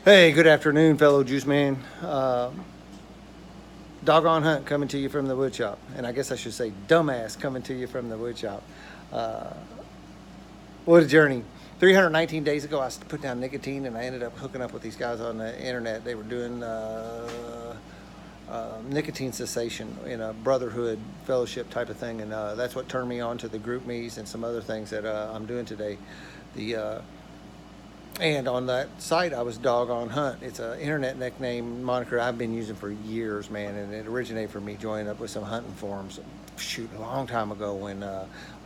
Hey, good afternoon, fellow juice man. Doggone Hunt coming to you from the wood shop. And I guess I should say dumbass coming to you from the wood shop. Uh, what a journey. 319 days ago, I put down nicotine and I ended up hooking up with these guys on the internet. They were doing nicotine cessation in a brotherhood fellowship type of thing. And that's what turned me on to the group me's and some other things that I'm doing today. The And on that site, I was Doggone Hunt. It's an internet nickname moniker I've been using for years, man. And it originated from me joining up with some hunting forums, shoot, a long time ago when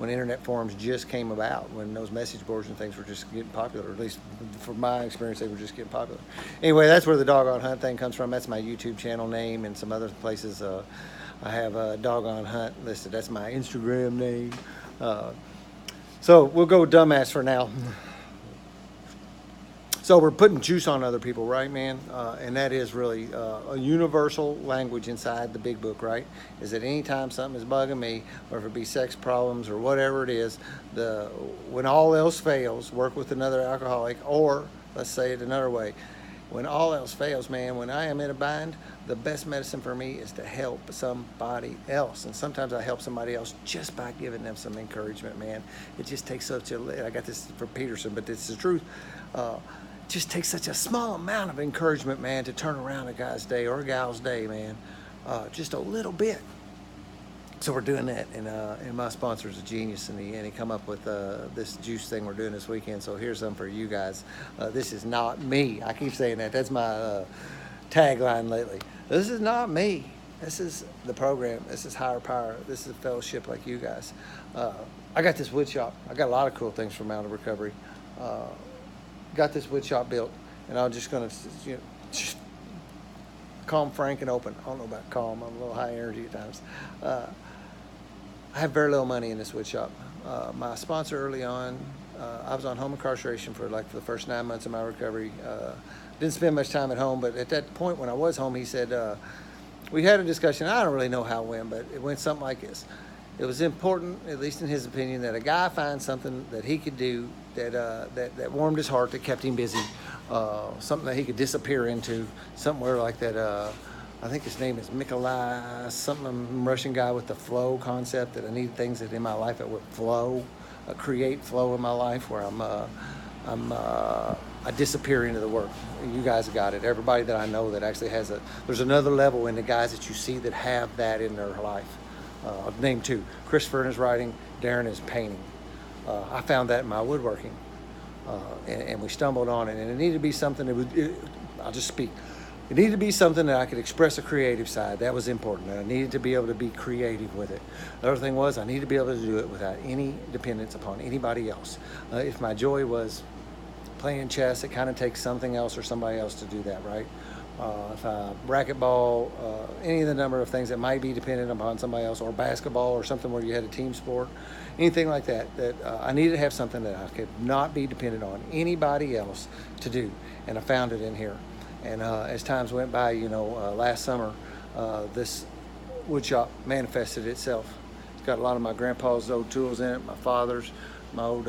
internet forums just came about, when those message boards and things were just getting popular. At least from my experience, they were just getting popular. Anyway, that's where the Doggone Hunt thing comes from. That's my YouTube channel name, and some other places. I have Doggone Hunt listed. That's my Instagram name. So we'll go dumbass for now. So we're putting juice on other people, right, man? And that is really a universal language inside the big book, right? Is that anytime something is bugging me, or if it be sex problems or whatever it is, when all else fails, work with another alcoholic, or let's say it another way. When all else fails, man, when I am in a bind, the best medicine for me is to help somebody else. And sometimes I help somebody else just by giving them some encouragement, man. It just takes I got this from Peterson, but it's the truth. Just takes such a small amount of encouragement, man, to turn around a guy's day or a gal's day, man. Just a little bit. So we're doing that, and my sponsor's a genius, and he come up with this juice thing we're doing this weekend. So here's some for you guys. This is not me. I keep saying that. That's my tagline lately. This is not me. This is the program. This is higher power. This is a fellowship like you guys. I got this wood shop. I got a lot of cool things from Mountain Recovery. Got this wood shop built, and I'm just gonna, just calm, frank, and open. I don't know about calm. I'm a little high energy at times. I have very little money in this wood shop. My sponsor early on, I was on home incarceration for the first 9 months of my recovery. Didn't spend much time at home, but at that point when I was home, he said, we had a discussion. I don't really know how it went, but it went something like this. It was important, at least in his opinion, that a guy find something that he could do that warmed his heart, that kept him busy, something that he could disappear into, somewhere like that. I think his name is Mikolai, something Russian guy with the flow concept, that I need things that in my life that would flow, create flow in my life, where I disappear into the work. You guys got it. Everybody that I know that actually there's another level in the guys that you see that have that in their life. I'll name two. Christopher in his writing, Darren is painting. I found that in my woodworking, and we stumbled on it. And it needed to be something I'll just speak. It needed to be something that I could express a creative side. That was important. And I needed to be able to be creative with it. The other thing was I needed to be able to do it without any dependence upon anybody else. If my joy was playing chess, it kind of takes something else or somebody else to do that, right? If I racquetball, any of the number of things that might be dependent upon somebody else, or basketball, or something where you had a team sport, anything like that, I needed to have something that I could not be dependent on anybody else to do. And I found it in here. And as times went by, last summer, this wood shop manifested itself. It's got a lot of my grandpa's old tools in it, my father's, my old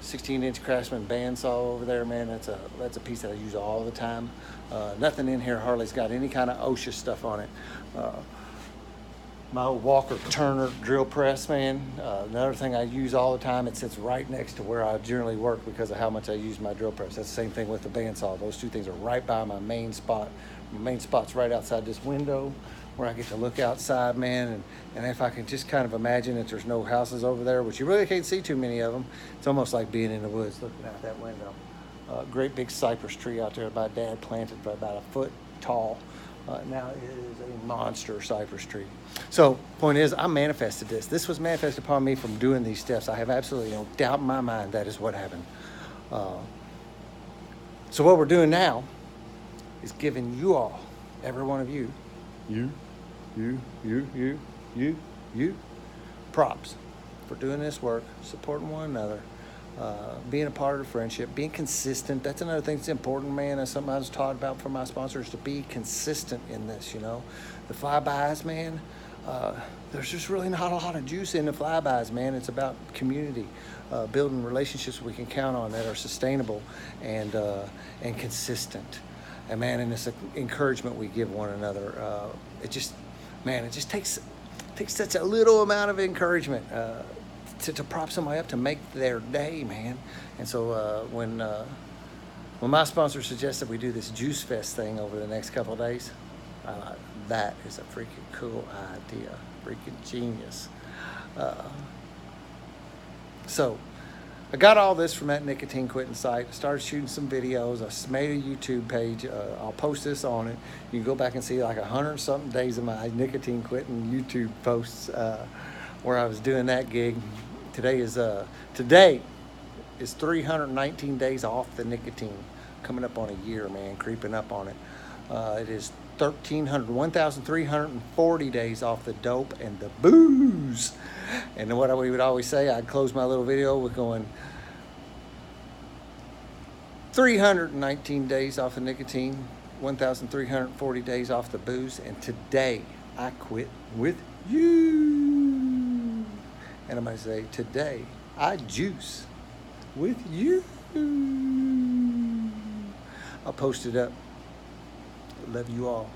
16-inch Craftsman bandsaw over there, man. That's a piece that I use all the time. Nothing in here hardly's got any kind of OSHA stuff on it. My old Walker Turner drill press, man. Another thing I use all the time. It sits right next to where I generally work because of how much I use my drill press. That's the same thing with the bandsaw. Those two things are right by my main spot. My main spot's right outside this window, where I get to look outside, man, and if I can just kind of imagine that there's no houses over there, which you really can't see too many of them, it's almost like being in the woods looking out that window. Great big cypress tree out there my dad planted for about a foot tall. Now it is a monster cypress tree. So, point is, I manifested this. This was manifested upon me from doing these steps. I have absolutely no doubt in my mind that is what happened. So what we're doing now is giving you all, every one of you, props for doing this work, supporting one another, being a part of the friendship, being consistent. That's another thing that's important, man. That's something I was taught about from my sponsors, to be consistent in this, The flybys, man, there's just really not a lot of juice in the flybys, man. It's about community. building relationships we can count on that are sustainable and consistent. And man, and this encouragement we give one another, it just takes such a little amount of encouragement to prop somebody up to make their day, man. And so when my sponsor suggested we do this Juice Fest thing over the next couple of days, I thought, that is a freaking cool idea, freaking genius. So I got all this from that nicotine quitting site. I started shooting some videos. I made a YouTube page. I'll post this on it. You can go back and see like 100-something days of my nicotine quitting YouTube posts where I was doing that gig. Today is 319 days off the nicotine. Coming up on a year, man, creeping up on it. It is 1,340 days off the dope and the booze. And what we would always say, I'd close my little video with going 319 days off the nicotine, 1,340 days off the booze, and today I quit with you. And I'm going to say, today I juice with you. I'll post it up. Love you all.